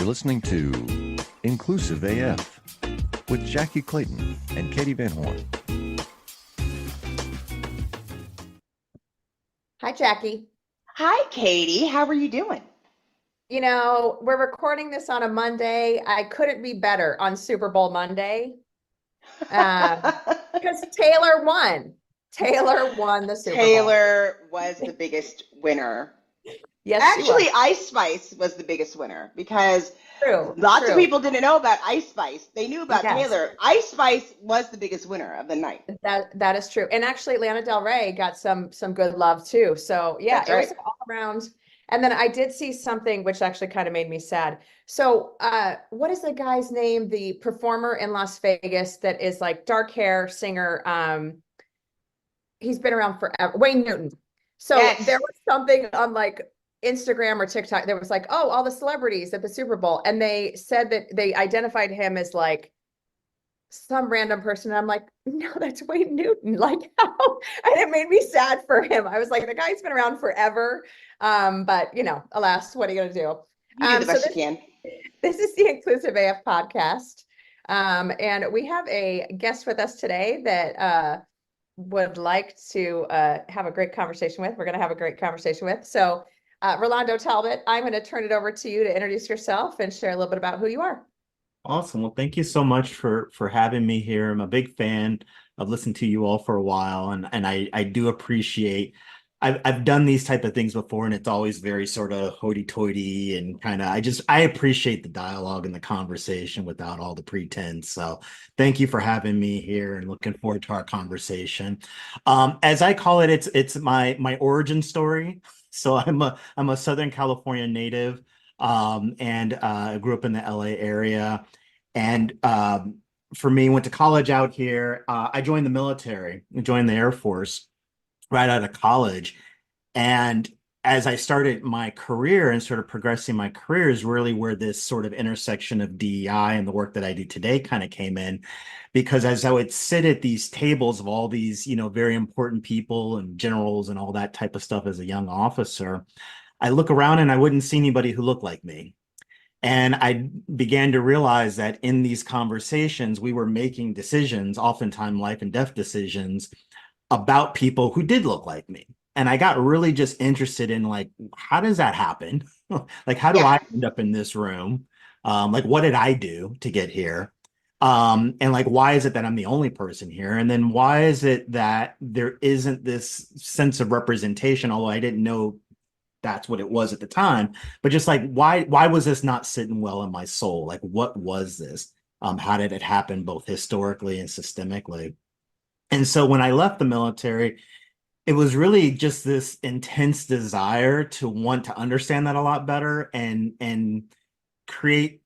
listening to Inclusive AF with Jackye Clayton and Katee Van Horn. Hi, Jackye. Hi, Katee. How are you doing? You know, we're recording this on a Monday. I couldn't be better on Super Bowl Monday because Taylor won. Taylor won the Super Bowl. Taylor was the biggest winner. Yes, Actually, Ice Spice was the biggest winner because lots of people didn't know about Ice Spice. They knew about Taylor. Ice Spice was the biggest winner of the night. That is true. And actually, Lana Del Rey got some good love too. So yeah, That's right. It was all around. And then I did see something which actually kind of made me sad. So what is the guy's name? The performer in Las Vegas that is like dark hair singer. He's been around forever. Wayne Newton. So there was something on like Instagram or TikTok. There was like, oh, all the celebrities at the Super Bowl. And they said that they identified him as like some random person. And I'm like, no, that's Wayne Newton. Like, how? And it made me sad for him. I was like, the guy's been around forever. But you know, alas, what are you going to do? You do the best you can. This is the Inclusive AF podcast. And we have a guest with us today that would like to have a great conversation with. We're going to have a great conversation with. So Rolondo Talbott, I'm going to turn it over to you to introduce yourself and share a little bit about who you are. Awesome. Well, thank you so much for having me here. I'm a big fan. I've listened to you all for a while, and I do appreciate. I've done these type of things before, and it's always very sort of hoity-toity and kind of. I appreciate the dialogue and the conversation without all the pretense. So, thank you for having me here, and looking forward to our conversation. As I call it, it's my origin story. So I'm a Southern California native, and I grew up in the LA area, and for me, went to college out here. I joined the military, joined the Air Force right out of college, and as I started my career and sort of progressing my career is really where this sort of intersection of DEI and the work that I do today kind of came in, because as I would sit at these tables of all these, very important people and generals and all that type of stuff as a young officer, I look around and I wouldn't see anybody who looked like me. And I began to realize that in these conversations, we were making decisions, oftentimes life and death decisions, about people who did look like me. And I got really just interested in like, how does that happen? Like, how do I end up in this room? Like, what did I do to get here? And like, why is it that I'm the only person here? And then why is it that there isn't this sense of representation, although I didn't know that's what it was at the time, but just like, why was this not sitting well in my soul? Like, what was this? How did it happen both historically and systemically? And so when I left the military, it was really just this intense desire to want to understand that a lot better and create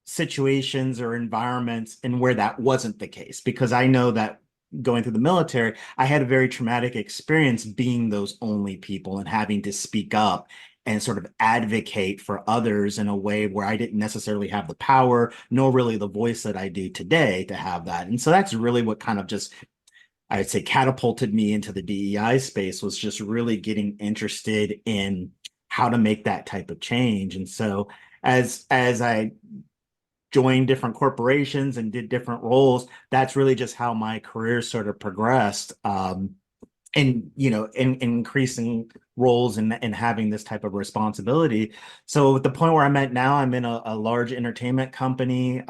situations or environments in where that wasn't the case. Because I know that going through the military, I had a very traumatic experience being those only people and having to speak up and sort of advocate for others in a way where I didn't necessarily have the power, nor really the voice that I do today to have that. And so that's really what kind of just, I'd say, catapulted me into the DEI space, was just really getting interested in how to make that type of change. And so as I joined different corporations and did different roles, that's really just how my career sort of progressed, in increasing roles and having this type of responsibility. So at the point where I'm at now, I'm in a large entertainment company,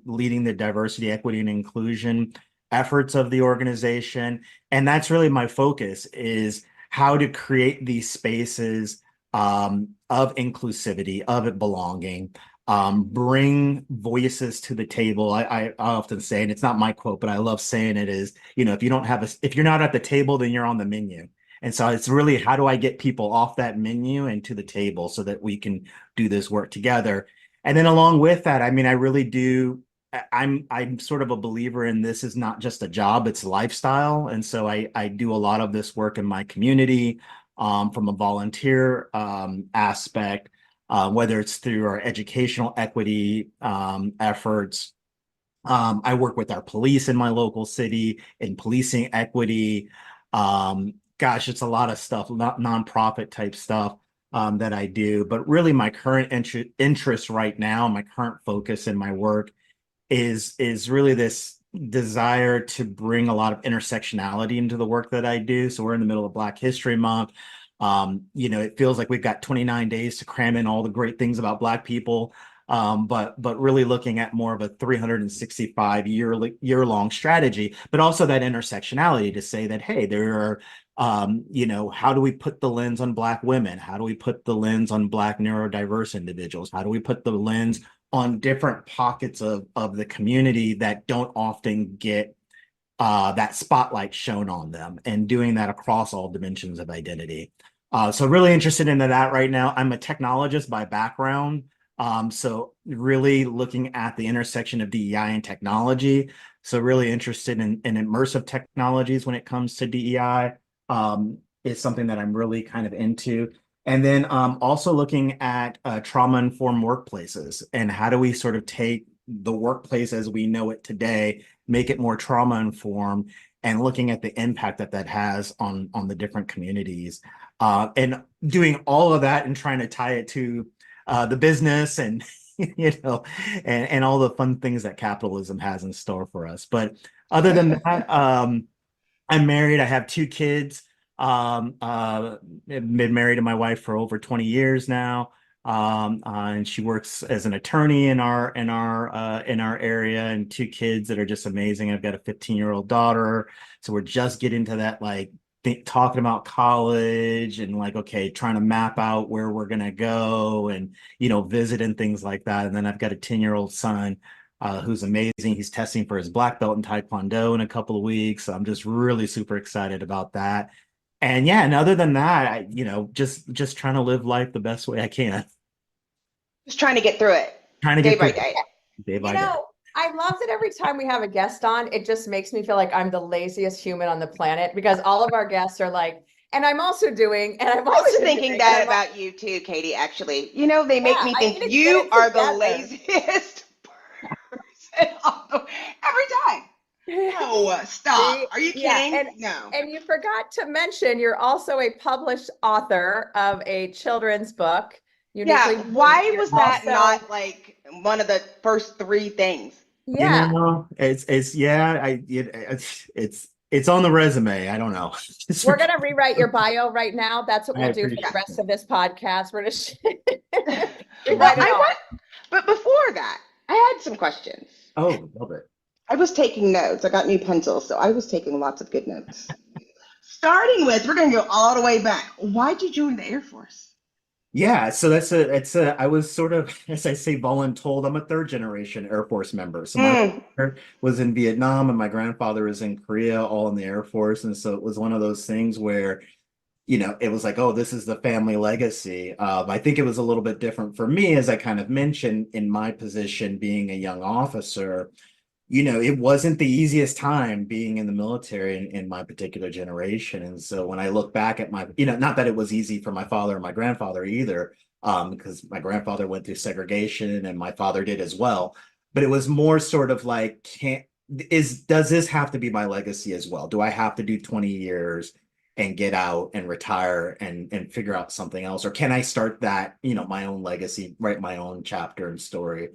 leading the diversity, equity, and inclusion efforts of the organization. And that's really my focus, is how to create these spaces of inclusivity, of belonging, bring voices to the table. I often say, and it's not my quote, but I love saying it, is, if you're not at the table, then you're on the menu. And so it's really, how do I get people off that menu and to the table so that we can do this work together? And then along with that, I mean, I really do, I'm sort of a believer in, this is not just a job, it's lifestyle. And so I do a lot of this work in my community, from a volunteer aspect, whether it's through our educational equity efforts. I work with our police in my local city in policing equity. Gosh, it's a lot of stuff, not nonprofit type stuff. that I do. But really, my current interest right now, my current focus in my work is really this desire to bring a lot of intersectionality into the work that I do. So we're in the middle of Black History Month. It feels like we've got 29 days to cram in all the great things about Black people. But really looking at more of a 365 year long strategy, but also that intersectionality to say that, hey, there are how do we put the lens on Black women? How do we put the lens on Black neurodiverse individuals? How do we put the lens on different pockets of the community that don't often get that spotlight shown on them, and doing that across all dimensions of identity. So really interested in that right now. I'm a technologist by background. So really looking at the intersection of DEI and technology. So really interested in immersive technologies when it comes to DEI is something that I'm really kind of into. And then also looking at trauma-informed workplaces, and how do we sort of take the workplace as we know it today, make it more trauma-informed, and looking at the impact that that has on the different communities. And doing all of that and trying to tie it to the business and, and all the fun things that capitalism has in store for us. But other than that, I'm married. I have 2 kids. I've been married to my wife for over 20 years now. And she works as an attorney in our area, and 2 kids that are just amazing. I've got a 15-year-old daughter. So we're just getting to that, like, talking about college and like, okay, trying to map out where we're going to go and, visit and things like that. And then I've got a 10-year-old son who's amazing. He's testing for his black belt in Taekwondo in a couple of weeks. So I'm just really super excited about that. And yeah, and other than that, I, just trying to live life the best way I can. Just trying to get through it. Trying to day get by through day. Day by day. I love that every time we have a guest on, it just makes me feel like I'm the laziest human on the planet, because all of our guests are like, and I'm also doing, and I'm also I was thinking doing, that about you too, Katee, actually. They make me think you are the laziest person every time. No, stop. Are you kidding? Yeah, no. And you forgot to mention you're also a published author of a children's book. Yeah, why was that not like one of the first 3 things? Yeah, it's on the resume. I don't know. We're gonna rewrite your bio right now. That's what we'll do for the rest of this podcast. We're gonna rewrite it all. But before that, I had some questions. Oh, love it. I was taking notes. I got new pencils, so I was taking lots of good notes. Starting with, we're going to go all the way back. Why did you join the Air Force? Yeah, so I was sort of, as I say, voluntold. I'm a 3rd generation Air Force member. So my father was in Vietnam and my grandfather was in Korea, all in the Air Force. And so it was one of those things where, it was like, oh, this is the family legacy. I think it was a little bit different for me, as I kind of mentioned, in my position being a young officer. It wasn't the easiest time being in the military in my particular generation. And so when I look back at my, not that it was easy for my father or my grandfather either, because my grandfather went through segregation and my father did as well. But it was more sort of like, does this have to be my legacy as well? Do I have to do 20 years and get out and retire and figure out something else? Or can I start that, my own legacy, write my own chapter and story?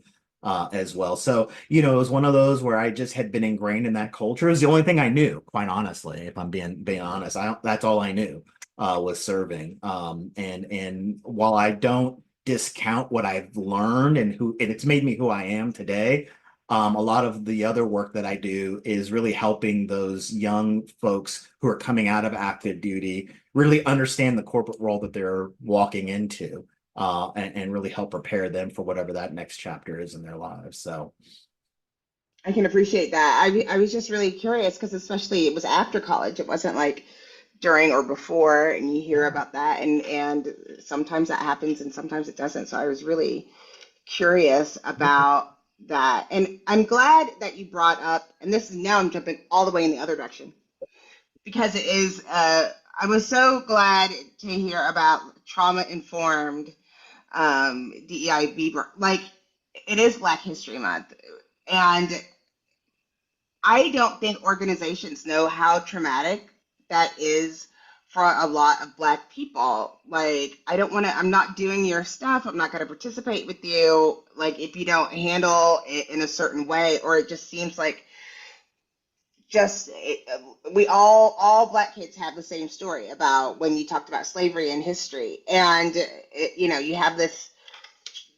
As well. So, it was one of those where I just had been ingrained in that culture. It was the only thing I knew, quite honestly, if I'm being honest. That's all I knew was serving. And while I don't discount what I've learned and it's made me who I am today, a lot of the other work that I do is really helping those young folks who are coming out of active duty really understand the corporate world that they're walking into. And really help prepare them for whatever that next chapter is in their lives. So I can appreciate that. I was just really curious because especially it was after college. It wasn't like during or before, and you hear about that. And sometimes that happens and sometimes it doesn't. So I was really curious about that. And I'm glad that you brought up, and this is now I'm jumping all the way in the other direction, because it is, I was so glad to hear about trauma-informed DEI. Like, it is Black History Month, and I don't think organizations know how traumatic that is for a lot of Black people. Like, I don't want to, I'm not doing your stuff. I'm not going to participate with you. Like, if you don't handle it in a certain way, or it just seems like we all Black kids have the same story about when you talked about slavery and history. And, you have this,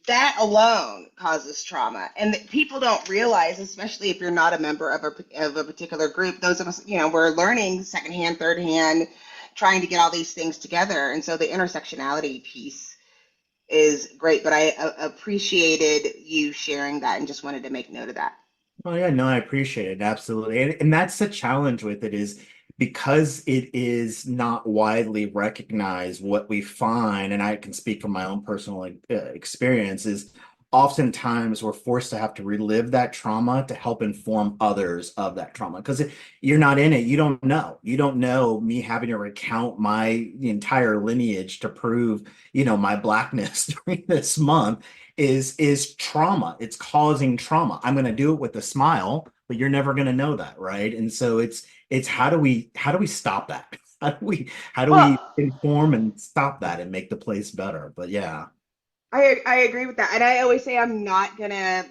that alone causes trauma. And people don't realize, especially if you're not a member of a particular group, those of us, we're learning secondhand, third hand, trying to get all these things together. And so the intersectionality piece is great, but I appreciated you sharing that and just wanted to make note of that. Oh yeah, no, I appreciate it. Absolutely. And that's the challenge with it, is because it is not widely recognized. What we find, and I can speak from my own personal experience, is oftentimes we're forced to have to relive that trauma to help inform others of that trauma. Because you're not in it, you don't know. You don't know. Me having to recount my entire lineage to prove, my Blackness during this month is trauma. It's causing trauma. I'm going to do it with a smile, but you're never going to know that, right? And so it's how do we stop that? How do we Well, inform and stop that and make the place better? But yeah. I agree with that. And I always say I'm not gonna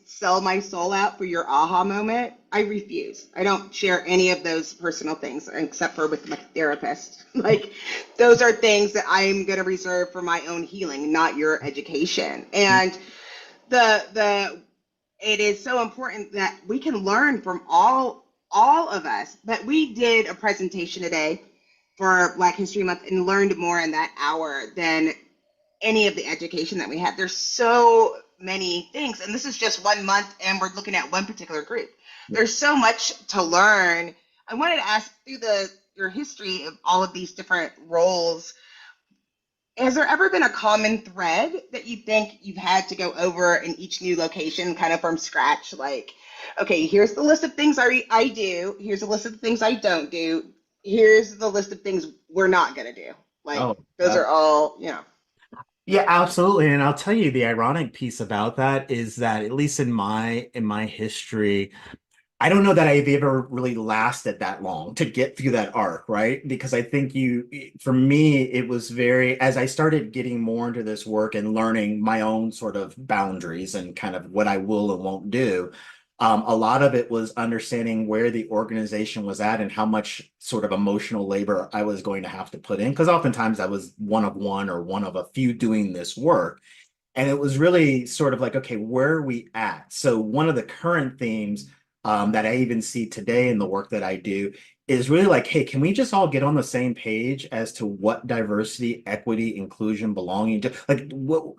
sell my soul out for your aha moment. I refuse. I don't share any of those personal things except for with my therapist. Like, those are things that I'm gonna reserve for my own healing, not your education. And the it is so important that we can learn from all of us. But we did a presentation today for Black History Month and learned more in that hour than any of the education that we had. There's so many things, and this is just 1 month, and we're looking at one particular group. There's so much to learn. I wanted to ask, through your history of all of these different roles, has there ever been a common thread that you think you've had to go over in each new location, kind of from scratch? Like, okay, here's the list of things I do. Here's a list of the things I don't do. Here's the list of things we're not going to do. Like, Oh, those are all, yeah, absolutely. And I'll tell you, the ironic piece about that is that, at least in my history, I don't know that I've ever really lasted that long to get through that arc, right? Because I think for me, it was as I started getting more into this work and learning my own sort of boundaries and kind of what I will and won't do. A lot of it was understanding where the organization was at and how much sort of emotional labor I was going to have to put in. Because oftentimes I was one of one or one of a few doing this work. And it was really sort of like, okay, where are we at? So one of the current themes that I even see today in the work that I do is really like, hey, can we just all get on the same page as to what diversity, equity, inclusion, belonging to, like,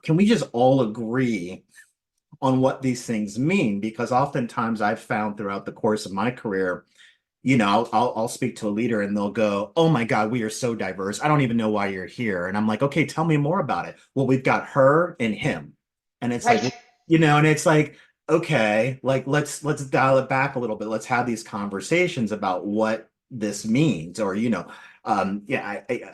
can we just all agree on what these things mean? Because oftentimes I've found throughout the course of my career, I'll speak to a leader and they'll go, "Oh my God, we are so diverse. I don't even know why you're here." And I'm like, "Okay, tell me more about it." Well, we've got her and him. And it's like, right. and it's like, okay, like let's dial it back a little bit. Let's have these conversations about what this means. Or, yeah,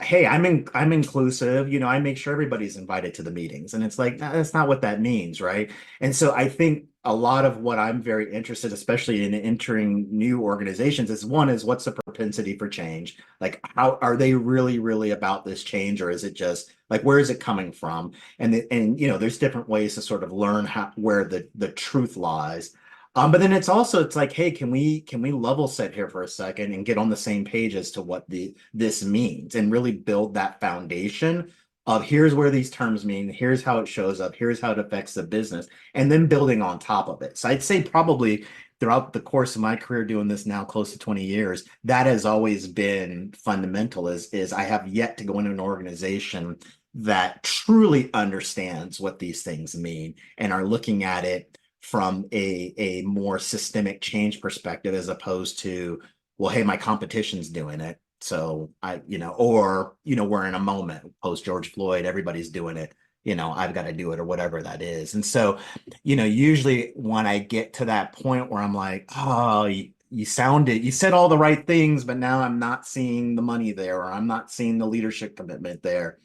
hey, I'm inclusive, I make sure everybody's invited to the meetings. And it's like, that's not what that means, right? And so I think a lot of what I'm very interested, especially in entering new organizations, is what's the propensity for change? Like, how are they really, really about this change, or is it just like, where is it coming from? And there's different ways to sort of learn where the truth lies. But then it's like, hey, can we level set here for a second and get on the same page as to what this means, and really build that foundation of, here's where these terms mean, here's how it shows up, here's how it affects the business, and then building on top of it. So I'd say probably throughout the course of my career doing this now close to 20 years, that has always been fundamental, is I have yet to go into an organization that truly understands what these things mean and are looking at it from a more systemic change perspective, as opposed to, well, hey, my competition's doing it, so we're in a moment post George Floyd, everybody's doing it, I've got to do it, or whatever that is. And so, usually when I get to that point where I'm like, oh, you said all the right things, but now I'm not seeing the money there, or I'm not seeing the leadership commitment there.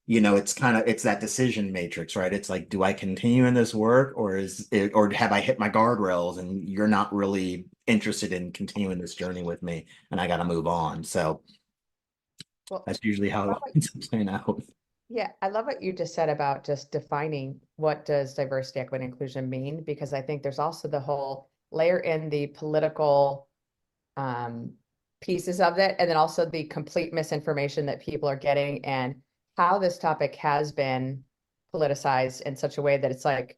It's that decision matrix, right? It's like, do I continue in this work, or have I hit my guardrails and you're not really interested in continuing this journey with me, and I got to move on? So Well, That's usually how it ends up playing out. yeah, I love what you just said about just defining what does diversity, equity, and inclusion mean, because I think there's also the whole layer in the political um, pieces of it, and then also the complete misinformation that people are getting and how this topic has been politicized in such a way that it's like,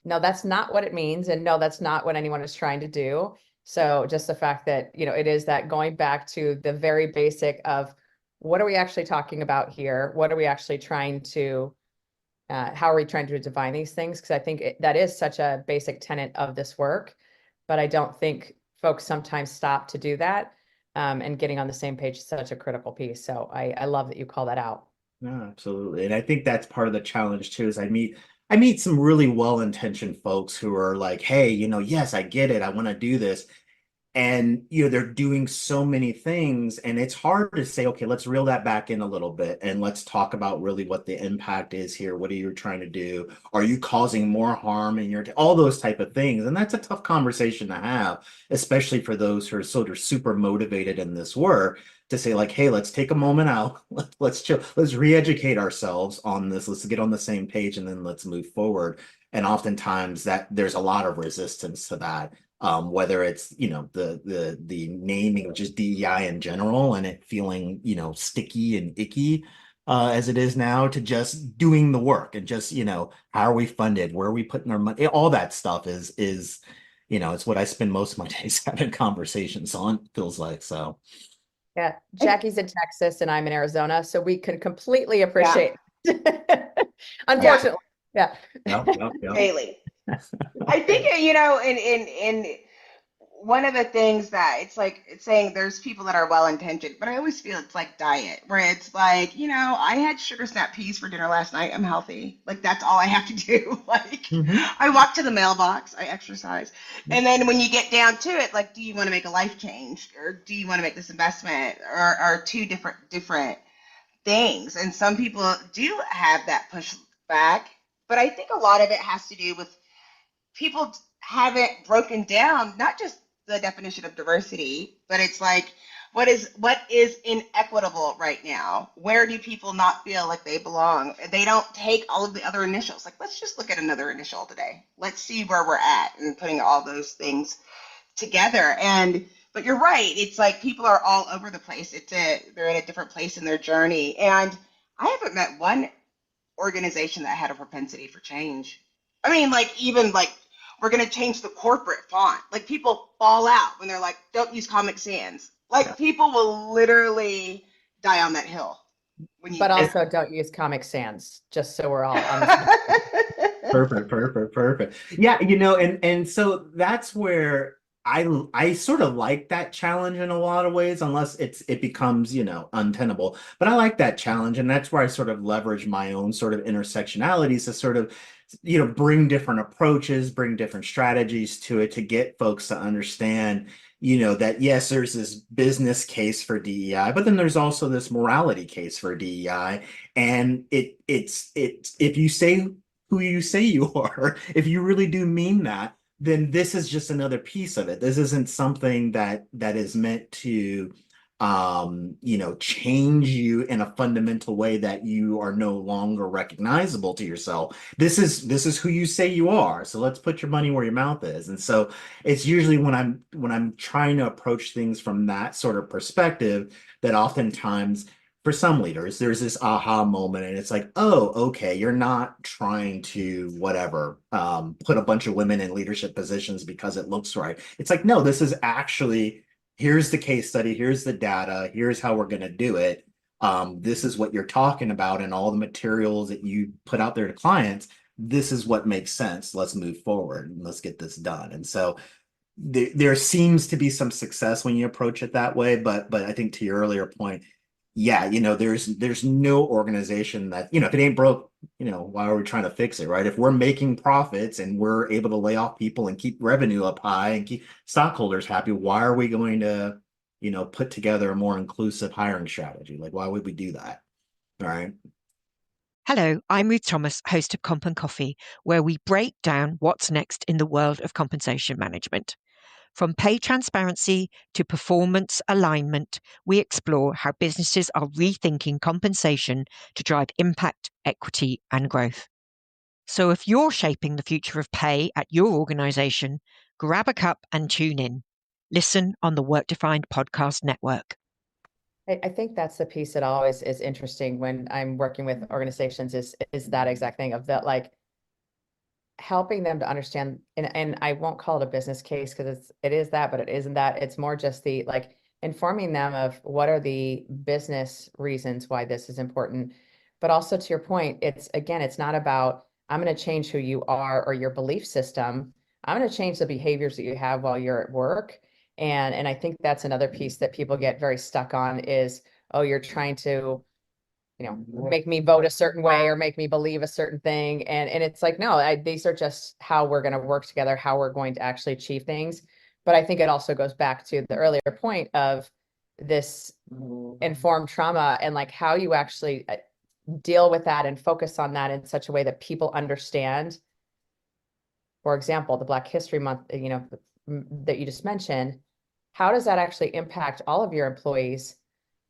no, that's not what it means, and no, that's not what anyone is trying to do. So just the fact that, it is that going back to the very basic of what are we actually talking about here? What are we actually trying to, how are we trying to define these things? Because I think that is such a basic tenet of this work, but I don't think folks sometimes stop to do that. And getting on the same page is such a critical piece. So I love that you call that out. No, absolutely. And I think that's part of the challenge too, is I meet some really well-intentioned folks who are like, hey, yes, I get it. I want to do this. And they're doing so many things, and it's hard to say, okay, let's reel that back in a little bit and let's talk about really what the impact is here. What are you trying to do? Are you causing more harm in all those type of things? And that's a tough conversation to have, especially for those who are sort of super motivated in this work, to say like, hey, let's take a moment out, let's chill, let's re-educate ourselves on this, let's get on the same page, and then let's move forward. And oftentimes that there's a lot of resistance to that. Whether it's the naming, which is DEI in general, and it feeling sticky and icky as it is now, to just doing the work and just how are we funded, where are we putting our money, all that stuff is it's what I spend most of my days having conversations on, feels like. So Yeah, Jackie's in Texas and I'm in Arizona, so we can completely Yeah, appreciate. yeah, Unfortunately, yeah. yep. daily. I think, in one of the things that it's saying there's people that are well intentioned, but I always feel it's like diet, where it's like, I had sugar snap peas for dinner last night. I'm healthy. Like, that's all I have to do. Like, I walk to the mailbox, I exercise. And then when you get down to it, like, do you want to make a life change, or do you want to make this investment, or are two different things? And some people do have that pushback, but I think a lot of it has to do with people haven't broken down not just the definition of diversity, but it's like, what is inequitable right now? Where do people not feel like they belong? They don't take all of the other initials. Like, let's just look at another initial today. Let's see where we're at, and putting all those things together. But you're right. It's like people are all over the place. They're in a different place in their journey. And I haven't met one organization that had a propensity for change. I mean, like, even like, we're going to change the corporate font. Like, people fall out when they're like, don't use Comic Sans. Like, people will literally die on that hill. But also don't use Comic Sans, just so we're all on the same. Perfect. Yeah, and so that's where I sort of like that challenge in a lot of ways, unless it becomes, untenable. But I like that challenge, and that's where I sort of leverage my own sort of intersectionalities to sort of bring different approaches, bring different strategies to it, to get folks to understand, that yes, there's this business case for DEI, but then there's also this morality case for DEI. And it's if you say who you say you are, if you really do mean that, then this is just another piece of it. This isn't something that is meant to change you in a fundamental way that you are no longer recognizable to yourself. This is who you say you are. So let's put your money where your mouth is. And so it's usually when I'm trying to approach things from that sort of perspective, that oftentimes for some leaders, there's this aha moment, and it's like, oh, okay, you're not trying to whatever, put a bunch of women in leadership positions because it looks right. It's like, no, this is actually, here's the case study, here's the data, here's how we're going to do it. This is what you're talking about, and all the materials that you put out there to clients. This is what makes sense. Let's move forward and let's get this done. And so there seems to be some success when you approach it that way. But I think to your earlier point, yeah, there's no organization that, if it ain't broke, why are we trying to fix it, right? If we're making profits and we're able to lay off people and keep revenue up high and keep stockholders happy, why are we going to, put together a more inclusive hiring strategy? Like, why would we do that? All right. Hello, I'm Ruth Thomas, host of Comp and Coffee, where we break down what's next in the world of compensation management. From pay transparency to performance alignment, we explore how businesses are rethinking compensation to drive impact, equity, and growth. So if you're shaping the future of pay at your organization, grab a cup and tune in. Listen on the Work Defined Podcast Network. I think that's the piece that always is interesting when I'm working with organizations is that exact thing of that, like helping them to understand, and I won't call it a business case because it is that, but it isn't that. It's more just the like informing them of what are the business reasons why this is important. But also to your point, it's again, it's not about I'm going to change who you are or your belief system. I'm going to change the behaviors that you have while you're at work. And I think that's another piece that people get very stuck on is, oh, you're trying to, make me vote a certain way or make me believe a certain thing. And it's like, no, these are just how we're going to work together, how we're going to actually achieve things. But I think it also goes back to the earlier point of this informed trauma and like how you actually deal with that and focus on that in such a way that people understand. For example, the Black History Month, that you just mentioned, how does that actually impact all of your employees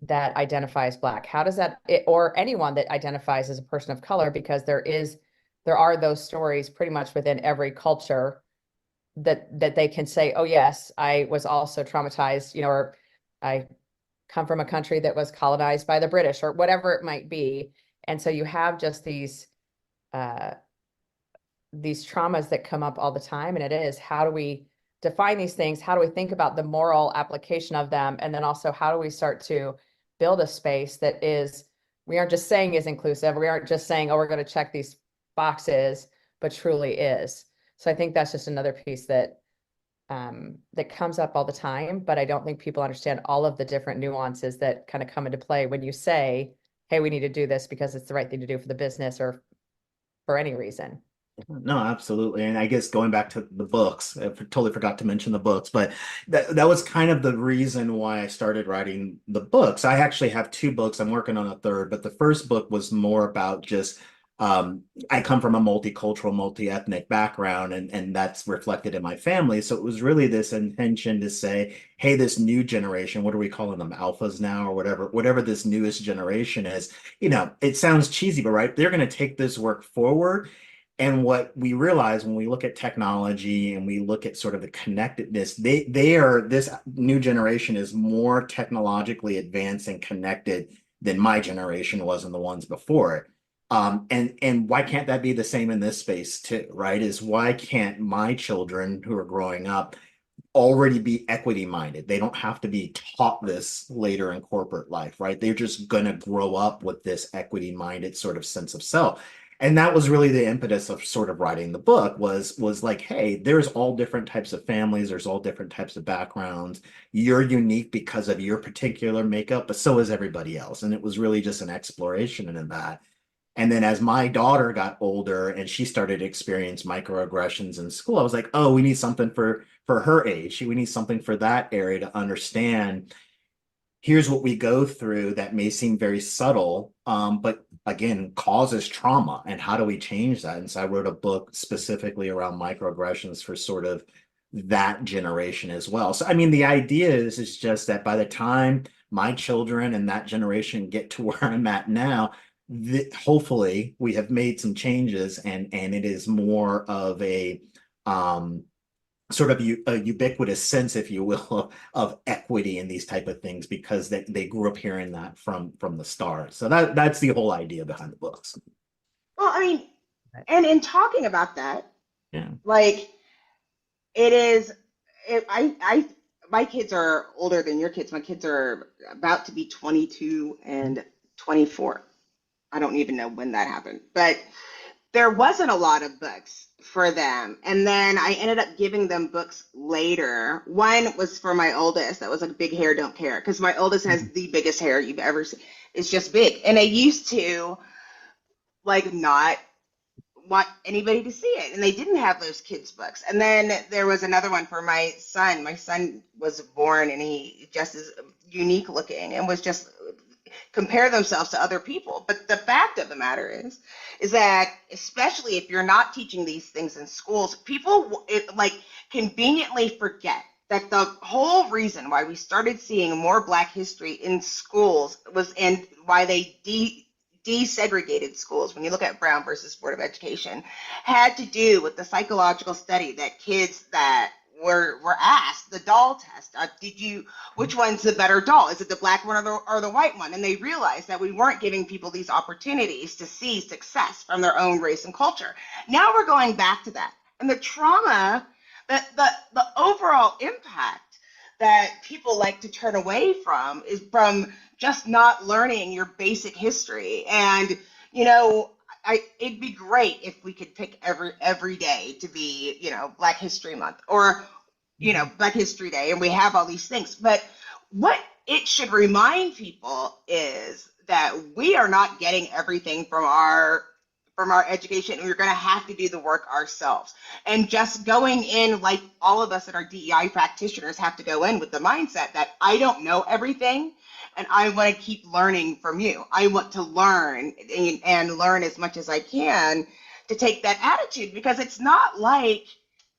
that identify as Black? How does that, or anyone that identifies as a person of color, because there are those stories pretty much within every culture that they can say, oh yes, I was also traumatized, or I come from a country that was colonized by the British or whatever it might be. And so you have just these traumas that come up all the time. And it is, how do we define these things? How do we think about the moral application of them? And then also, how do we start to build a space that is, we aren't just saying is inclusive. We aren't just saying, oh, we're going to check these boxes, but truly is. So I think that's just another piece that that comes up all the time, but I don't think people understand all of the different nuances that kind of come into play when you say, hey, we need to do this because it's the right thing to do for the business or for any reason. No, absolutely. And I guess going back to the books, I totally forgot to mention the books, but that was kind of the reason why I started writing the books. I actually have two books. I'm working on a third, but the first book was more about just I come from a multicultural, multi-ethnic background, and that's reflected in my family. So it was really this intention to say, hey, this new generation, what are we calling them, alphas now or whatever this newest generation is, it sounds cheesy, but right, they're going to take this work forward. And what we realize when we look at technology and we look at sort of the connectedness, this new generation is more technologically advanced and connected than my generation was and the ones before it. And why can't that be the same in this space too, right? Is why can't my children who are growing up already be equity minded? They don't have to be taught this later in corporate life, right? They're just gonna grow up with this equity minded sort of sense of self. And that was really the impetus of sort of writing the book was like, hey, there's all different types of families, there's all different types of backgrounds. You're unique because of your particular makeup, but so is everybody else. And it was really just an exploration in that. And then as my daughter got older and she started to experience microaggressions in school, I was like, oh, we need something for her age. We need something for that area to understand. Here's what we go through that may seem very subtle, but again, causes trauma. And how do we change that? And so I wrote a book specifically around microaggressions for sort of that generation as well. So, I mean, the idea is just that by the time my children and that generation get to where I'm at now, hopefully we have made some changes and it is more of a sort of a ubiquitous sense, if you will, of equity in these type of things because they grew up hearing that from the start. So that's the whole idea behind the books. Well, I mean, and in talking about that, Yeah. like my kids are older than your kids. My kids are about to be 22 and 24. I don't even know when that happened, but there wasn't a lot of books for them. And then I ended up giving them books later. One was for my oldest. That was like Big Hair, Don't Care. Because my oldest has the biggest hair you've ever seen. It's just big. And I used to like not want anybody to see it. And they didn't have those kids' books. And then there was another one for my son. My son was born and he just is unique looking and was just compare themselves to other people. But the fact of the matter is that especially if you're not teaching these things in schools, people like conveniently forget that the whole reason why we started seeing more Black history in schools was, and why they desegregated schools, when you look at Brown versus Board of Education, had to do with the psychological study that kids that were asked the doll test. Which one's the better doll? Is it the Black one or the white one? And they realized that we weren't giving people these opportunities to see success from their own race and culture. Now we're going back to that. And the trauma, the overall impact that people like to turn away from is from just not learning your basic history. And, it'd be great if we could pick every day to be, Black History Month or, Black History Day, and we have all these things. But what it should remind people is that we are not getting everything from our education, and we're going to have to do the work ourselves. And just going in, like all of us that are DEI practitioners have to go in with the mindset that I don't know everything, and I want to keep learning from you. I want to learn and learn as much as I can to take that attitude, because it's not like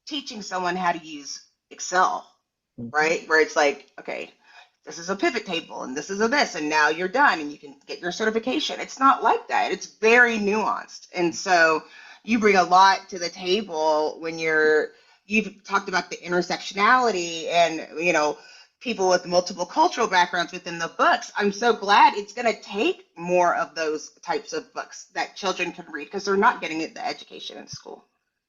teaching someone how to use Excel, right? Where it's like, okay, this is a pivot table and this is a this, and now you're done and you can get your certification. It's not like that. It's very nuanced. And so you bring a lot to the table when you've talked about the intersectionality and, people with multiple cultural backgrounds within the books. I'm so glad it's going to take more of those types of books that children can read, because they're not getting the education in school.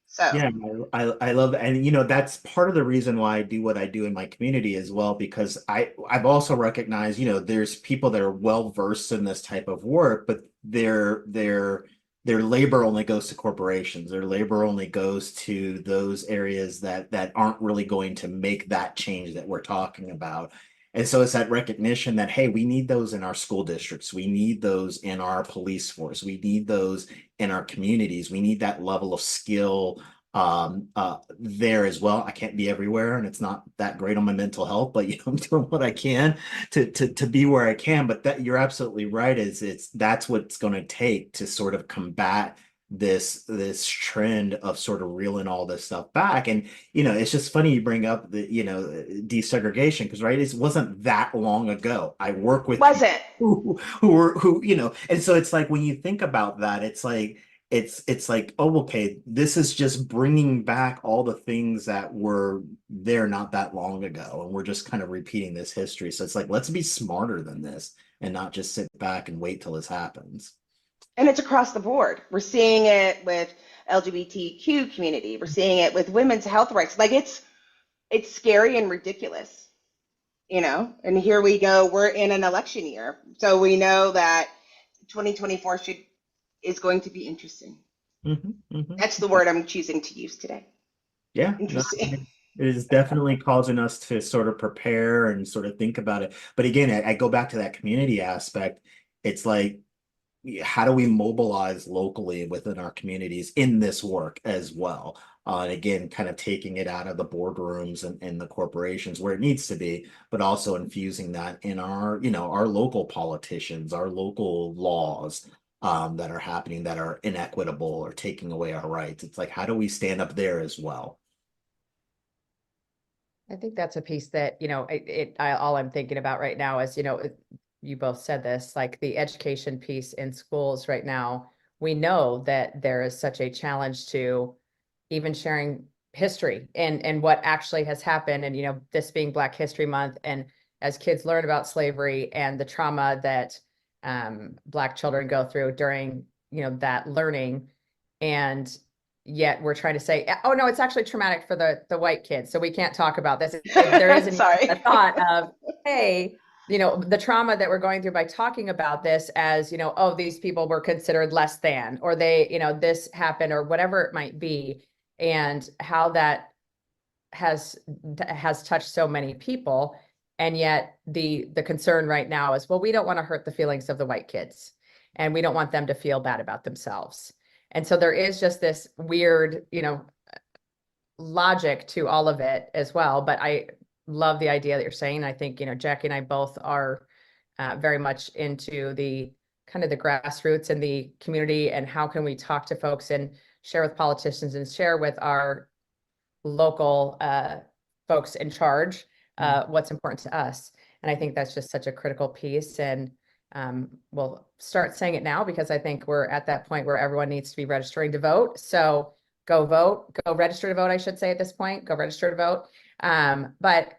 So Yeah, I love that. And that's part of the reason why I do what I do in my community as well, because I've also recognized, there's people that are well versed in this type of work, but their labor only goes to corporations. Their labor only goes to those areas that aren't really going to make that change that we're talking about. And so it's that recognition that, hey, we need those in our school districts. We need those in our police force. We need those in our communities. We need that level of skill there as well. I can't be everywhere, and it's not that great on my mental health, but I'm doing what I can to be where I can. But that, you're absolutely right, that's what it's going to take to sort of combat this trend of sort of reeling all this stuff back. And it's just funny you bring up the desegregation, because it wasn't that long ago. I work with people who and so it's like, when you think about that, it's like, oh, okay, this is just bringing back all the things that were there not that long ago, and we're just kind of repeating this history. So it's like, let's be smarter than this and not just sit back and wait till this happens. And it's across the board. We're seeing it with LGBTQ community. We're seeing it with women's health rights. Like, it's scary and ridiculous, and here we go. We're in an election year. So we know that 2024 is going to be interesting. That's the word I'm choosing to use today. Yeah. Interesting. It is definitely causing us to sort of prepare and sort of think about it. But again, I go back to that community aspect. It's like, how do we mobilize locally within our communities in this work as well? And again, kind of taking it out of the boardrooms and the corporations where it needs to be, but also infusing that in our local politicians, our local laws that are happening that are inequitable or taking away our rights. It's like, how do we stand up there as well? I think that's a piece that, all I'm thinking about right now is, you both said this, like the education piece in schools right now. We know that there is such a challenge to even sharing history and what actually has happened. And, this being Black History Month, and as kids learn about slavery and the trauma that Black children go through during, that learning, and yet we're trying to say, oh no, it's actually traumatic for the white kids, so we can't talk about this. There isn't a thought of, hey, the trauma that we're going through by talking about this as, oh, these people were considered less than, or they, this happened, or whatever it might be, and how that has touched so many people. And yet the concern right now is, well, we don't want to hurt the feelings of the white kids, and we don't want them to feel bad about themselves. And so there is just this weird, logic to all of it as well. But I love the idea that you're saying. I think, Jackye and I both are very much into the kind of the grassroots and the community, and how can we talk to folks and share with politicians and share with our local folks in charge what's important to us. And I think that's just such a critical piece. And we'll start saying it now because I think we're at that point where everyone needs to be registering to vote. So go vote, go register to vote, I should say at this point, go register to vote. But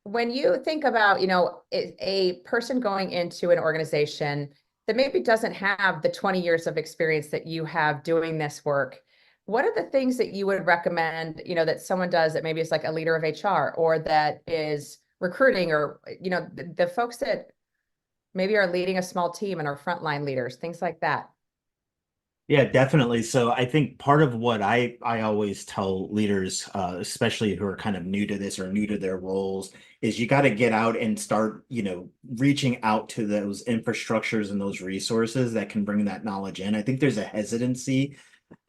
when you think about, you know, a person going into an organization that maybe doesn't have the 20 years of experience that you have doing this work, what are the things that you would recommend, you know, that someone does that maybe is like a leader of HR or that is recruiting, or, you know, the folks that maybe are leading a small team and are frontline leaders, things like that? Yeah, definitely. So I think part of what I always tell leaders, especially who are kind of new to this or new to their roles, is you got to get out and start, you know, reaching out to those infrastructures and those resources that can bring that knowledge in. I think there's a hesitancy,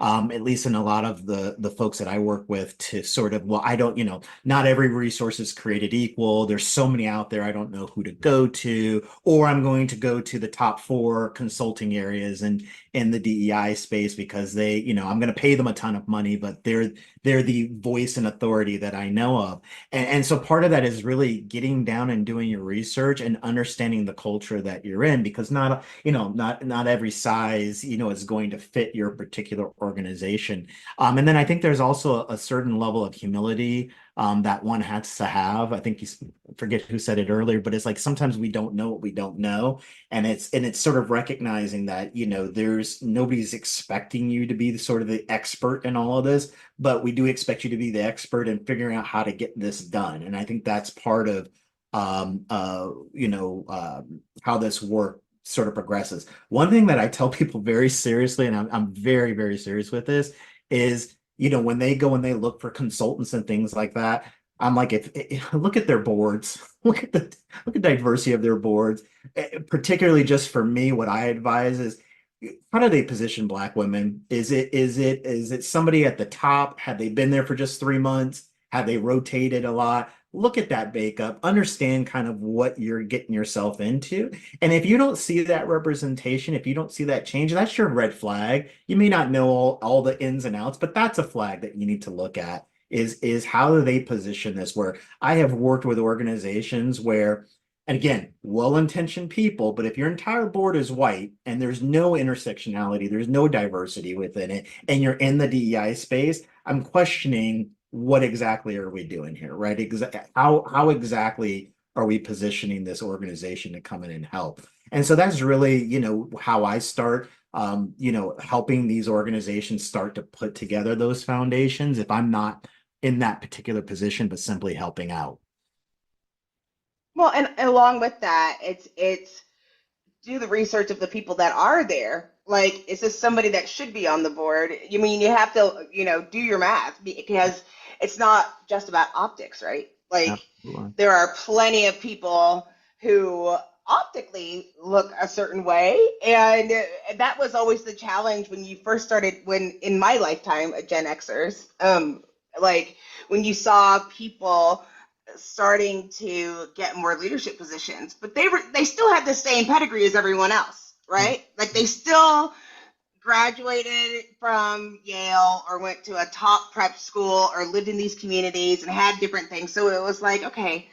at least in a lot of the folks that I work with, to sort of, well, I don't, you know, not every resource is created equal. There's so many out there. I don't know who to go to, or I'm going to go to the top 4 consulting areas and in the DEI space because they, you know, I'm going to pay them a ton of money, but they're the voice and authority that I know of. And so part of that is really getting down and doing your research and understanding the culture that you're in, because not, you know, not every size, you know, is going to fit your particular organization. And then I think there's also a certain level of humility that one has to have. I think forget who said it earlier, but it's like sometimes we don't know what we don't know. And it's sort of recognizing that, you know, nobody's expecting you to be the sort of the expert in all of this, but we do expect you to be the expert in figuring out how to get this done. And I think that's part of you know, how this work sort of progresses. One thing that I tell people very seriously, and I'm very, very serious with this, is, you know, when they go and they look for consultants and things like that, I'm like, if look at their boards, look at the diversity of their boards. Particularly just for me, what I advise is, how do they position Black women? Is it somebody at the top? Have they been there for just 3 months? Have they rotated a lot? Look at that makeup, understand kind of what you're getting yourself into. And if you don't see that representation, if you don't see that change, that's your red flag. You may not know all the ins and outs, but that's a flag that you need to look at, is how do they position this? Where I have worked with organizations where, and again, well-intentioned people, but if your entire board is white and there's no intersectionality, there's no diversity within it, and you're in the DEI space, I'm questioning, what exactly are we doing here, right? How exactly are we positioning this organization to come in and help? And so that's really, you know, how I start, you know, helping these organizations start to put together those foundations if I'm not in that particular position, but simply helping out. Well, and along with that, it's do the research of the people that are there. Like, is this somebody that should be on the board? You mean you have to, you know, do your math, because it's not just about optics, right? Like, Absolutely. there are plenty of people who optically look a certain way, and that was always the challenge when you first started, when in my lifetime, Gen Xers, like when you saw people starting to get more leadership positions, but they still had the same pedigree as everyone else, right? Like, they still graduated from Yale or went to a top prep school or lived in these communities and had different things. So it was like, okay,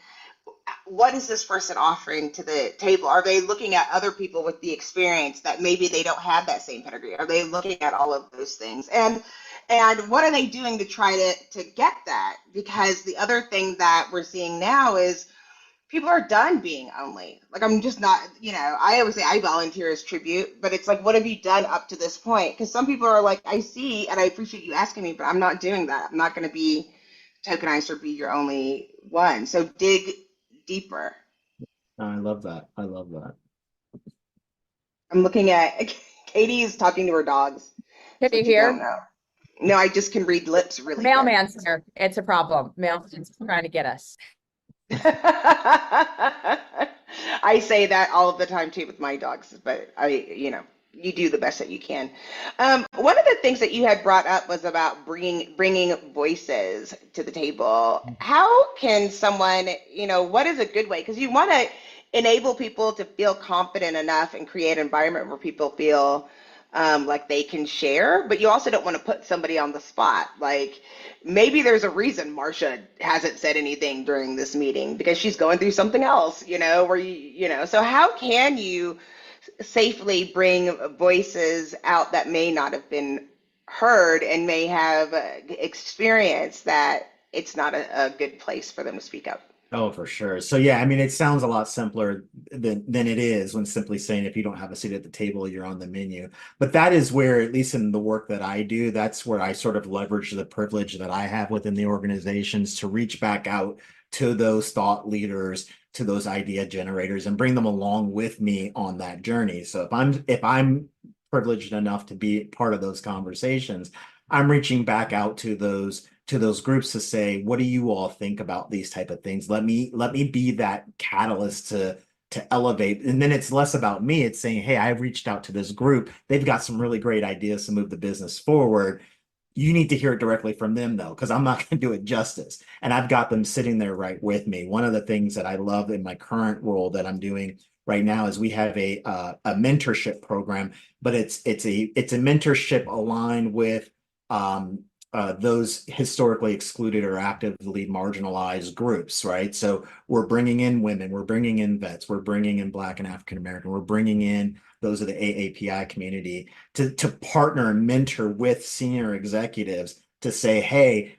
what is this person offering to the table? Are they looking at other people with the experience that maybe they don't have that same pedigree? Are they looking at all of those things? And what are they doing to try to get that? Because the other thing that we're seeing now is people are done being only. Like, I'm just not, you know, I always say I volunteer as tribute, but it's like, what have you done up to this point? Because some people are like, I see, and I appreciate you asking me, but I'm not doing that. I'm not going to be tokenized or be your only one. So dig deeper. I love that. I love that. I'm looking at Katie is talking to her dogs. Can So you you don't hear? know. No, I just can read lips really good. Mailman's here. It's a problem. Mailman's trying to get us. I say that all of the time too with my dogs, but you know, you do the best that you can. One of the things that you had brought up was about bringing voices to the table. How can someone, you know, what is a good way? Because you want to enable people to feel confident enough and create an environment where people feel like they can share, but you also don't want to put somebody on the spot. Like maybe there's a reason Marcia hasn't said anything during this meeting because she's going through something else, where so how can you safely bring voices out that may not have been heard and may have experienced that it's not a good place for them to speak up? Oh, for sure. So yeah, I mean, it sounds a lot simpler than it is when simply saying if you don't have a seat at the table, you're on the menu. But that is where, at least in the work that I do, that's where I sort of leverage the privilege that I have within the organizations to reach back out to those thought leaders, to those idea generators, and bring them along with me on that journey. So if I'm privileged enough to be part of those conversations, I'm reaching back out to those groups to say, what do you all think about these type of things? Let me be that catalyst to elevate. And then it's less about me. It's saying, hey, I've reached out to this group. They've got some really great ideas to move the business forward. You need to hear it directly from them though, because I'm not going to do it justice. And I've got them sitting there right with me. One of the things that I love in my current role that I'm doing right now is we have a mentorship program, but it's a mentorship aligned with those historically excluded or actively marginalized groups, right? So we're bringing in women, we're bringing in vets, we're bringing in Black and African American, we're bringing in those of the AAPI community to partner and mentor with senior executives to say, hey,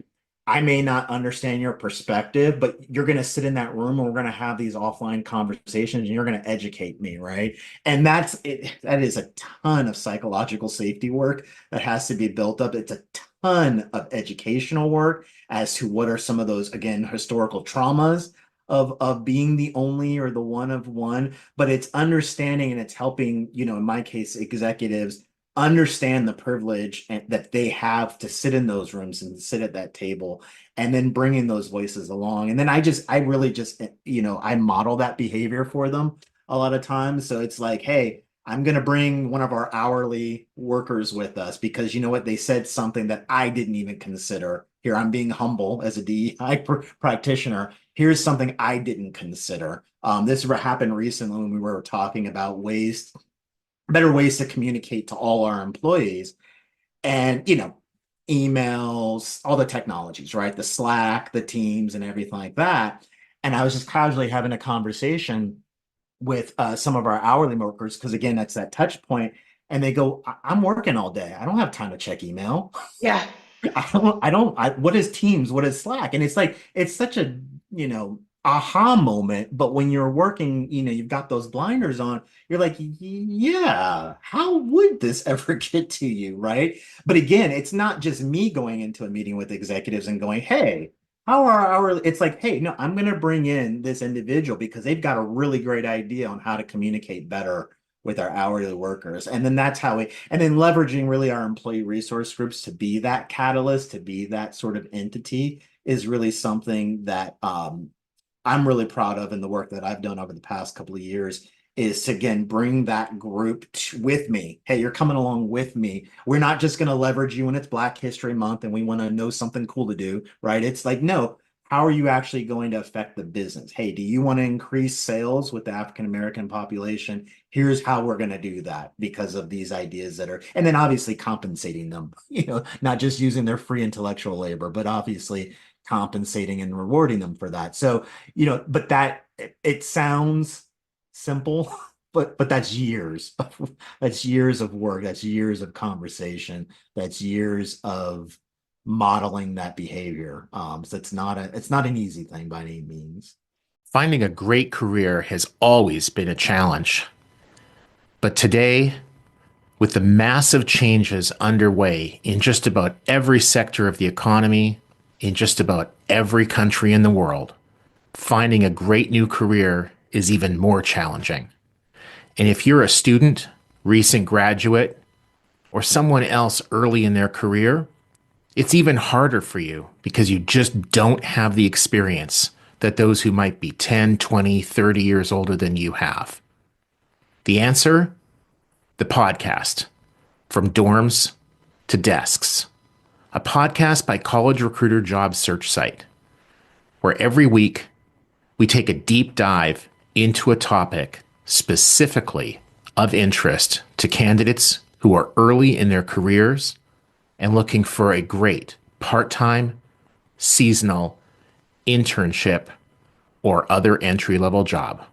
I may not understand your perspective, but you're going to sit in that room and we're going to have these offline conversations and you're going to educate me, right? And that's it. That is a ton of psychological safety work that has to be built up. It's a ton of educational work as to what are some of those, again, historical traumas of being the only or the one of one, but it's understanding and it's helping, in my case, executives understand the privilege that they have to sit in those rooms and sit at that table, and then bringing those voices along. And then I really just, I model that behavior for them a lot of times. So it's like, hey, I'm going to bring one of our hourly workers with us because you know what? They said something that I didn't even consider. Here, I'm being humble as a DEI practitioner. Here's something I didn't consider. This happened recently when we were talking about better ways to communicate to all our employees, and emails, all the technologies, right? The Slack, the Teams, and everything like that. And I was just casually having a conversation with some of our hourly workers, because again, that's that touch point. And they go, I'm working all day. I don't have time to check email. Yeah. What is Teams? What is Slack? And it's like, it's such a, aha moment. But when you're working, you've got those blinders on, you're like, yeah, how would this ever get to you? Right. But again, it's not just me going into a meeting with executives and going, hey, how are our, it's like, hey, no, I'm going to bring in this individual because they've got a really great idea on how to communicate better with our hourly workers. And then that's how and then leveraging really our employee resource groups to be that catalyst, to be that sort of entity is really something that I'm really proud of in the work that I've done over the past couple of years, is to, again, bring that group with me. Hey, you're coming along with me. We're not just going to leverage you when it's Black History Month and we want to know something cool to do, right? It's like, no, how are you actually going to affect the business? Hey, do you want to increase sales with the African American population? Here's how we're going to do that because of these ideas that are, and then obviously compensating them, not just using their free intellectual labor, but obviously compensating and rewarding them for that. So, but that it sounds simple, but that's years. That's years of work. That's years of conversation. That's years of modeling that behavior. So it's not an easy thing by any means. Finding a great career has always been a challenge. But today, with the massive changes underway in just about every sector of the economy, in just about every country in the world, finding a great new career is even more challenging. And if you're a student, recent graduate, or someone else early in their career, it's even harder for you because you just don't have the experience that those who might be 10, 20, 30 years older than you have. The answer? The podcast, From Dorms to Desks, a podcast by College Recruiter job search site, where every week we take a deep dive into a topic specifically of interest to candidates who are early in their careers and looking for a great part-time, seasonal, internship, or other entry-level job.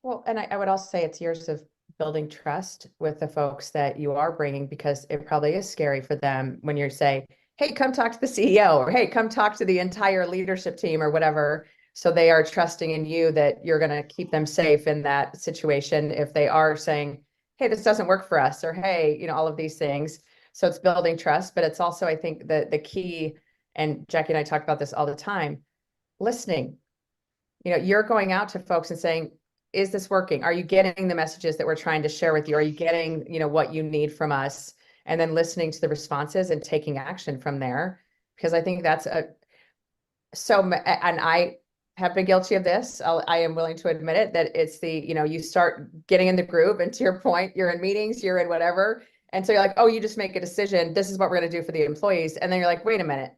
Well, and I would also say it's years of building trust with the folks that you are bringing, because it probably is scary for them when you say, hey, come talk to the CEO, or hey, come talk to the entire leadership team or whatever. So they are trusting in you that you're going to keep them safe in that situation if they are saying, hey, this doesn't work for us, or hey, you know, all of these things. So it's building trust, but it's also, I think, the key, and Jackye and I talk about this all the time, listening. You know, you're going out to folks and saying, is this working? Are you getting the messages that we're trying to share with you? Are you getting, you know, what you need from us? And then listening to the responses and taking action from there. Because I think that's and I have been guilty of this. I am willing to admit it, that it's the, you know, you start getting in the groove, and to your point, you're in meetings, you're in whatever. And so you're like, oh, you just make a decision. This is what we're going to do for the employees. And then you're like, wait a minute,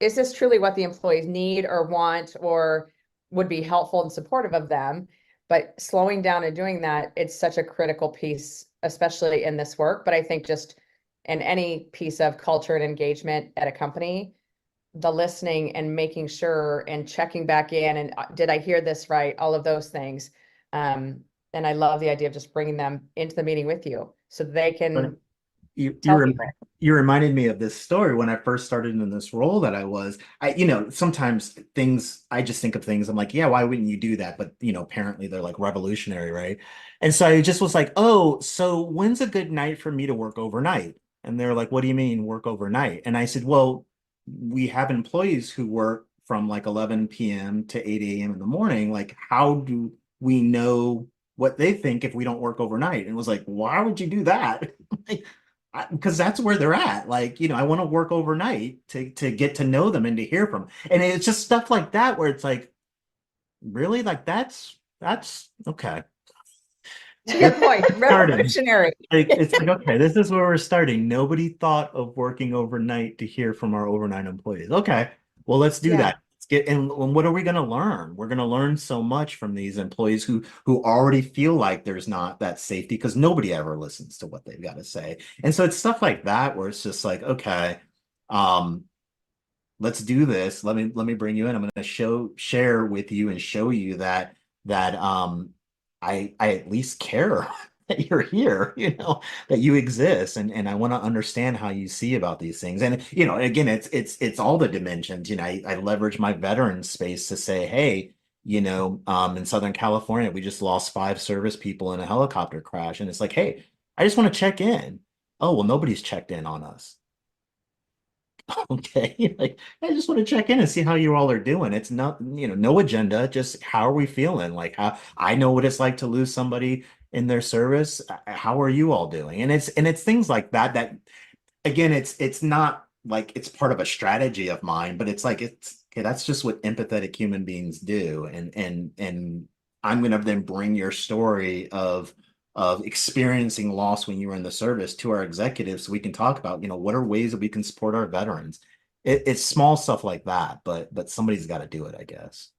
is this truly what the employees need or want, or would be helpful and supportive of them? But slowing down and doing that, it's such a critical piece, especially in this work. But I think just in any piece of culture and engagement at a company, the listening and making sure and checking back in and did I hear this right? All of those things. And I love the idea of just bringing them into the meeting with you so they can You tell people. you reminded me of this story when I first started in this role that you know, sometimes things, I just think of things, I'm like, yeah, why wouldn't you do that? But, you know, apparently they're like revolutionary, right? And so I just was like, oh, so when's a good night for me to work overnight? And they're like, what do you mean work overnight? And I said, well, we have employees who work from like 11 p.m. to 8 a.m. in the morning. Like, how do we know what they think if we don't work overnight? And it was like, why would you do that? Because that's where they're at. Like, you know, I want to work overnight to get to know them and to hear from them. And it's just stuff like that where it's like, really? Like that's okay. To your point, revolutionary. Like it's like, okay, this is where we're starting. Nobody thought of working overnight to hear from our overnight employees. Okay, well, let's do Yeah. that. Let's get and what are we going to learn? We're going to learn so much from these employees who already feel like there's not that safety because nobody ever listens to what they've got to say. And so it's stuff like that where it's just like, okay, let's do this. Let me bring you in. I'm going to share with you and show you that I at least care that you're here, you know, that you exist, and I want to understand how you see about these things. And you know, again, it's all the dimensions. You know, I leverage my veteran space to say, hey, you know, in Southern California, we just lost 5 service people in a helicopter crash, and it's like, hey, I just want to check in. Oh, well, nobody's checked in on us. Okay, like I just want to check in and see how you all are doing. It's not, you know, no agenda, just how are we feeling? Like how I know what it's like to lose somebody in their service. How are you all doing? And it's things like that that again, it's not like it's part of a strategy of mine, but it's like it's okay, that's just what empathetic human beings do. And I'm gonna then bring your story of experiencing loss when you were in the service to our executives so we can talk about, you know, what are ways that we can support our veterans. It's small stuff like that, but somebody's got to do it, I guess.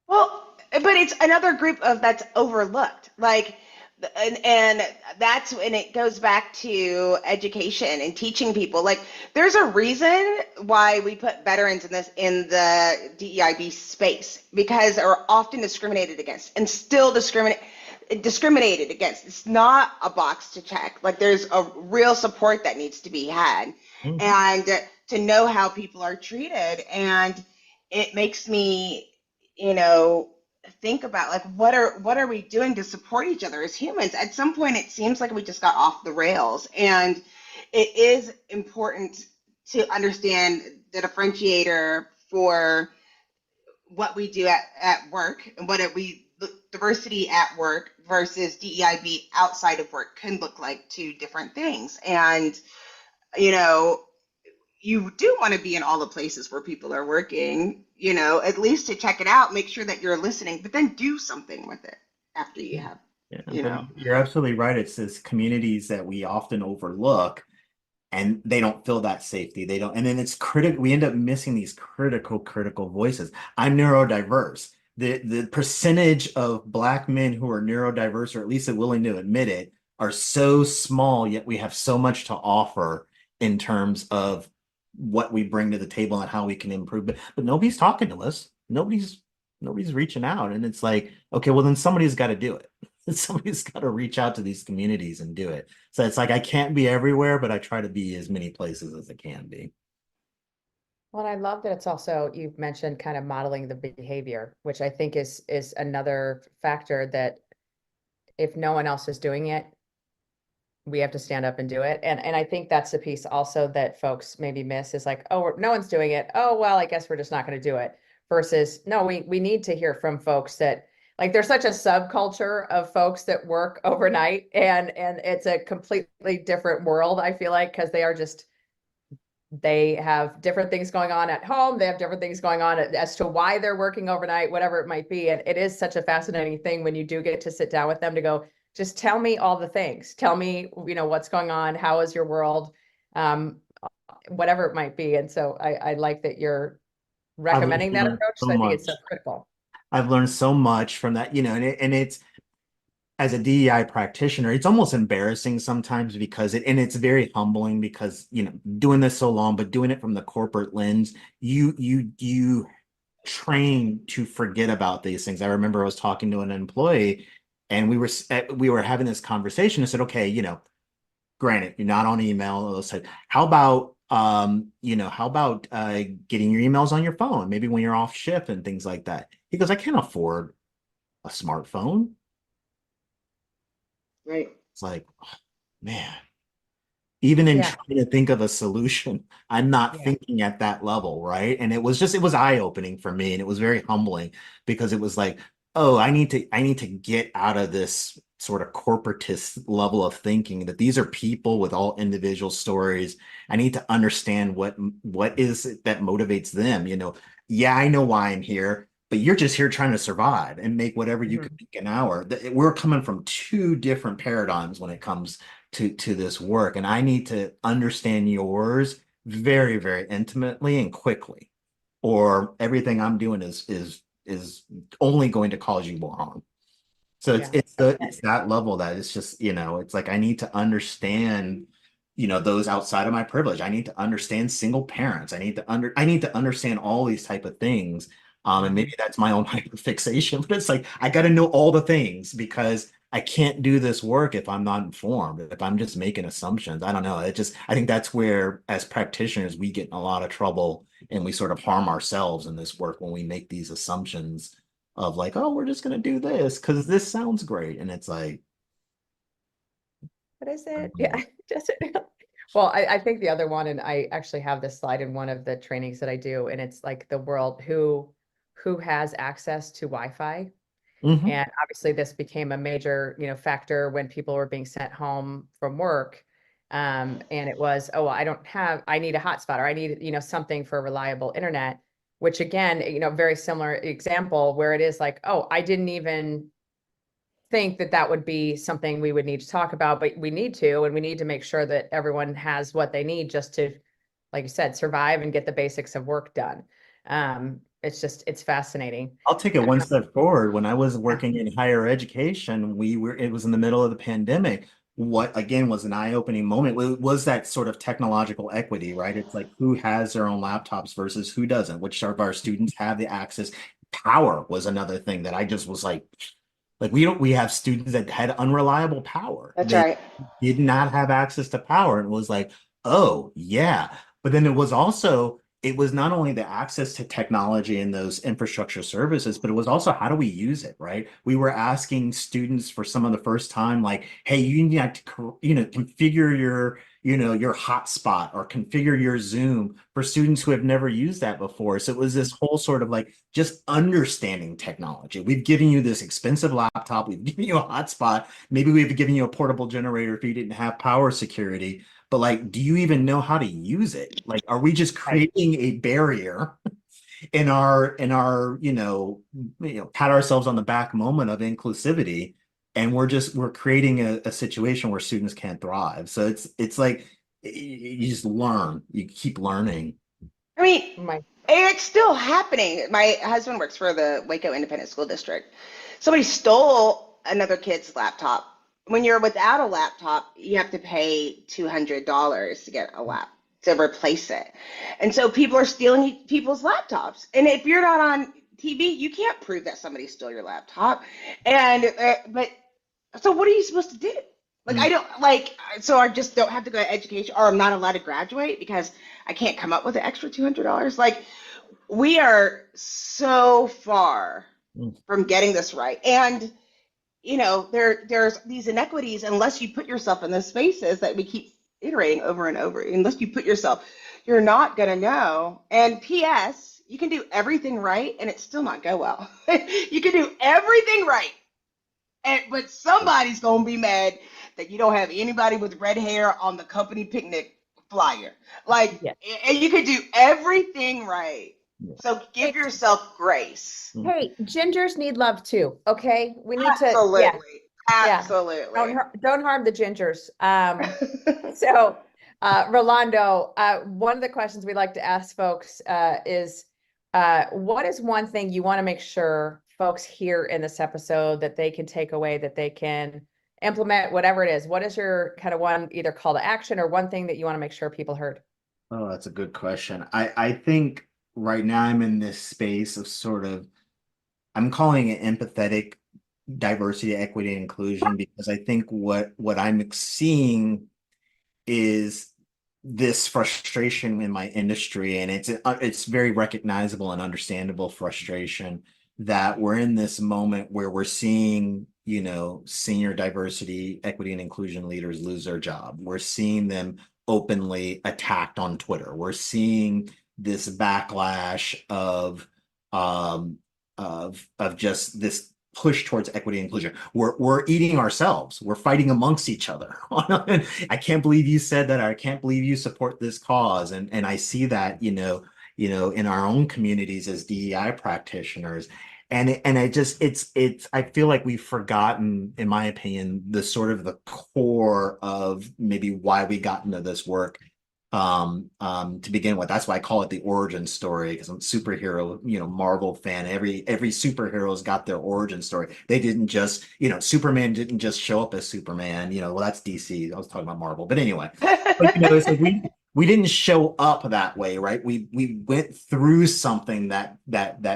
Well, but it's another group of that's overlooked. Like, and that's when it goes back to education and teaching people. Like, there's a reason why we put veterans in the DEIB space, because they're often discriminated against and still discriminated against. It's not a box to check. Like, there's a real support that needs to be had, and to know how people are treated. And it makes me, you know, think about like what are we doing to support each other as humans. At some point it seems like we just got off the rails, and it is important to understand the differentiator for what we do at work and what diversity at work versus DEIB outside of work can look like 2 different things. And you know, you do want to be in all the places where people are working, you know, at least to check it out, make sure that you're listening, but then do something with it after you have, you know. You're absolutely right. It's these communities that we often overlook, and they don't feel that safety. They don't, and then it's critical. We end up missing these critical voices. I'm neurodiverse. The percentage of Black men who are neurodiverse, or at least are willing to admit it, are so small, yet we have so much to offer in terms of what we bring to the table and how we can improve. But nobody's talking to us. Nobody's reaching out. And it's like, okay, well then somebody's got to do it. Somebody's got to reach out to these communities and do it. So it's like I can't be everywhere, but I try to be as many places as I can be. Well, I love that it's also, you've mentioned kind of modeling the behavior, which I think is another factor that if no one else is doing it, we have to stand up and do it. And I think that's the piece also that folks maybe miss is like, oh, no one's doing it. Oh, well, I guess we're just not going to do it. Versus, no, we need to hear from folks that like there's such a subculture of folks that work overnight and it's a completely different world, I feel like, because they are just they have different things going on at home. They have different things going on as to why they're working overnight, whatever it might be. And it is such a fascinating thing when you do get to sit down with them to go, just tell me all the things. Tell me, what's going on. How is your world? Whatever it might be. And so I like that you're recommending that approach. So I think it's so critical. I've learned so much from that, and it's, as a DEI practitioner, it's almost embarrassing sometimes because it's very humbling because, doing this so long, but doing it from the corporate lens, you train to forget about these things. I remember I was talking to an employee and we were having this conversation. I said, okay, granted, you're not on email. I said, how about getting your emails on your phone, maybe when you're off shift and things like that. He goes, I can't afford a smartphone. Right. It's like, oh, man, even in trying to think of a solution, I'm not thinking at that level, right? And it was eye-opening for me, and it was very humbling because it was like, oh, I need to get out of this sort of corporatist level of thinking that these are people with all individual stories. I need to understand what is it that motivates them. Yeah, I know why I'm here, but you're just here trying to survive and make whatever you can make an hour. We're coming from two different paradigms when it comes to this work, and I need to understand yours very, very intimately and quickly, or everything I'm doing is only going to cause you more harm. So it's that level that it's just, it's like I need to understand, those outside of my privilege. I need to understand single parents. I need to understand all these type of things. And maybe that's my own hyperfixation, but it's like I got to know all the things because I can't do this work if I'm not informed, if I'm just making assumptions. I don't know. I think that's where, as practitioners, we get in a lot of trouble and we sort of harm ourselves in this work when we make these assumptions of like, oh, we're just going to do this because this sounds great. And it's like, what is it? Yeah. Does it? Well, I think the other one, and I actually have this slide in one of the trainings that I do, and it's like the world who has access to Wi-Fi. And obviously this became a major, factor when people were being sent home from work. And it was, oh, I need a hotspot, or I need, something for reliable internet, which again, very similar example where it is like, oh, I didn't even think that would be something we would need to talk about, but we need to, and we need to make sure that everyone has what they need just to, like you said, survive and get the basics of work done. It's fascinating. I'll take it one step forward. When I was working in higher education, it was in the middle of the pandemic. What again was an eye-opening moment was that sort of technological equity, right? It's like who has their own laptops versus who doesn't, which of our students have the access. Power was another thing that I just was like we have students that had unreliable power. That's They right. did not have access to power, and it was like, oh yeah. But then it was not only the access to technology and those infrastructure services, but it was also how do we use it, right? We were asking students for some of the first time, like, hey, you need to, configure your hotspot or configure your Zoom for students who have never used that before. So it was this whole sort of like just understanding technology. We've given you this expensive laptop. We've given you a hotspot. Maybe we've given you a portable generator if you didn't have power security. But like, do you even know how to use it? Like, are we just creating a barrier in our pat ourselves on the back moment of inclusivity, and we're creating a situation where students can't thrive? So it's like you just learn, you keep learning. I mean, it's still happening. My husband works for the Waco Independent School District. Somebody stole another kid's laptop when you're without a laptop, you have to pay $200 to get a lap to replace it. And so people are stealing people's laptops. And if you're not on TV, you can't prove that somebody stole your laptop. And but so what are you supposed to do? Like I don't like so I just don't have to go to education, or I'm not allowed to graduate because I can't come up with an extra $200. Like we are so far from getting this right. And there's these inequities unless you put yourself in those spaces that we keep iterating over and over. Unless you put yourself, you're not going to know. And P.S., you can do everything right and it still not go well. You can do everything right, but somebody's going to be mad that you don't have anybody with red hair on the company picnic flyer. Like, and you can do everything right. So give yourself grace. Hey, gingers need love too. Okay, we need Absolutely. to. Absolutely. Don't harm the gingers. So, Rolando, one of the questions we like to ask folks is, what is one thing you want to make sure folks hear in this episode that they can take away, that they can implement, whatever it is? What is your kind of one either call to action or one thing that you want to make sure people heard? Oh, that's a good question. I think right now I'm in this space of I'm calling it empathetic diversity, equity, and inclusion, because I think what I'm seeing is this frustration in my industry, and it's very recognizable and understandable frustration that we're in this moment where we're seeing, senior diversity, equity, and inclusion leaders lose their job. We're seeing them openly attacked on Twitter. We're seeing this backlash of just this push towards equity and inclusion. We're eating ourselves. We're fighting amongst each other. I can't believe you said that. I can't believe you support this cause. And I see that, in our own communities as DEI practitioners. And I feel like we've forgotten, in my opinion, the core of maybe why we got into this work to begin with. That's why I call it the origin story, because I'm a superhero, Marvel fan. Every superhero's got their origin story. They didn't just, Superman didn't just show up as Superman, well, that's DC. I was talking about Marvel, but anyway, it's like we didn't show up that way, right? We went through something that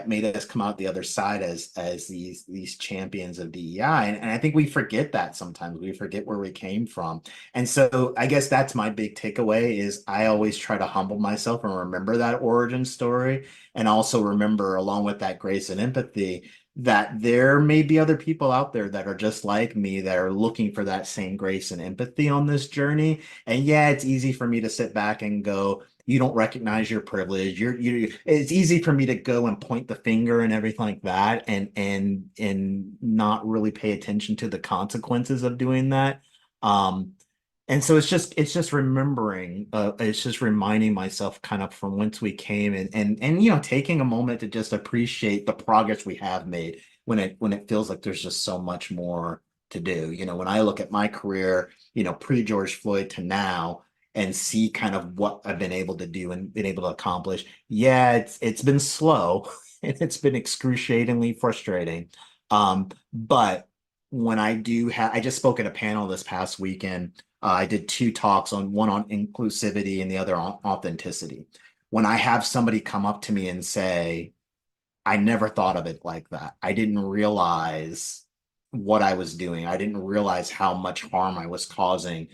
made us come out the other side as these champions of DEI, and I think we forget that sometimes. We forget where we came from, and so I guess that's my big takeaway is I always try to humble myself and remember that origin story, and also remember, along with that grace and empathy, that there may be other people out there that are just like me, that are looking for that same grace and empathy on this journey. And yeah, it's easy for me to sit back and go, you don't recognize your privilege. It's easy for me to go and point the finger and everything like that, and not really pay attention to the consequences of doing that. And so it's just remembering, it's just reminding myself kind of from whence we came, and taking a moment to just appreciate the progress we have made when it feels like there's just so much more to do. When I look at my career, pre-George Floyd to now, and see kind of what I've been able to do and been able to accomplish. Yeah, it's been slow and it's been excruciatingly frustrating. But when I just spoke at a panel this past weekend. I did 2 talks, one on inclusivity and the other on authenticity. When I have somebody come up to me and say, I never thought of it like that. I didn't realize what I was doing. I didn't realize how much harm I was causing.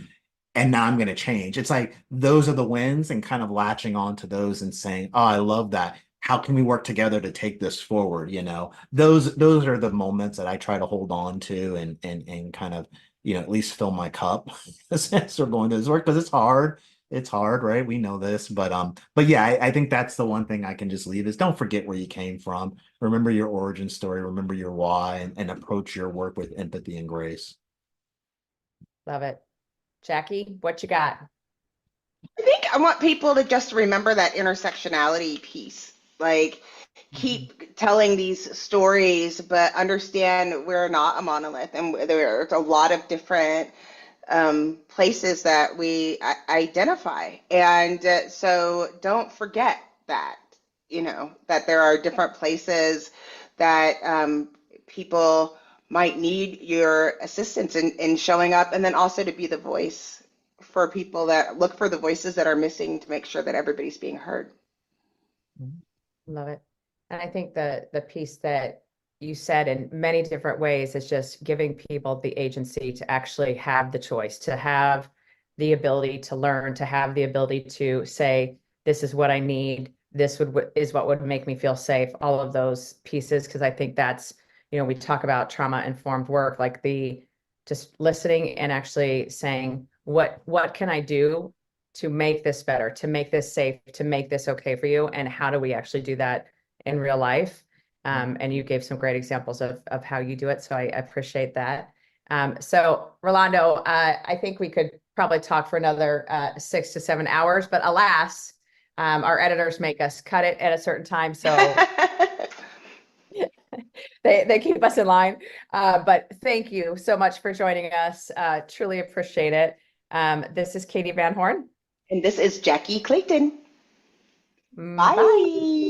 And now I'm going to change. It's like, those are the wins, and kind of latching on to those and saying, oh, I love that. How can we work together to take this forward? Those are the moments that I try to hold on to and kind of, at least fill my cup as we're going to this work, because it's hard. It's hard, right? We know this, but yeah, I think that's the one thing I can just leave is don't forget where you came from. Remember your origin story, remember your why, and approach your work with empathy and grace. Love it. Jackye, what you got? I think I want people to just remember that intersectionality piece. Like, keep telling these stories, but understand we're not a monolith, and there's a lot of different places that we identify. And so don't forget that, that there are different places that people might need your assistance in showing up, and then also to be the voice for people that look for the voices that are missing to make sure that everybody's being heard. Love it. And I think the piece that you said in many different ways is just giving people the agency to actually have the choice, to have the ability to learn, to have the ability to say, this is what I need. This is what would make me feel safe. All of those pieces, because I think that's, we talk about trauma-informed work, like just listening and actually saying, what can I do to make this better, to make this safe, to make this okay for you? And how do we actually do that in real life? And you gave some great examples of how you do it. So I appreciate that. So Rolando, I think we could probably talk for another 6 to 7 hours, but alas, our editors make us cut it at a certain time. So they keep us in line. But thank you so much for joining us. Truly appreciate it. This is Katee Van Horn. And this is Jackye Clayton. Bye. Bye.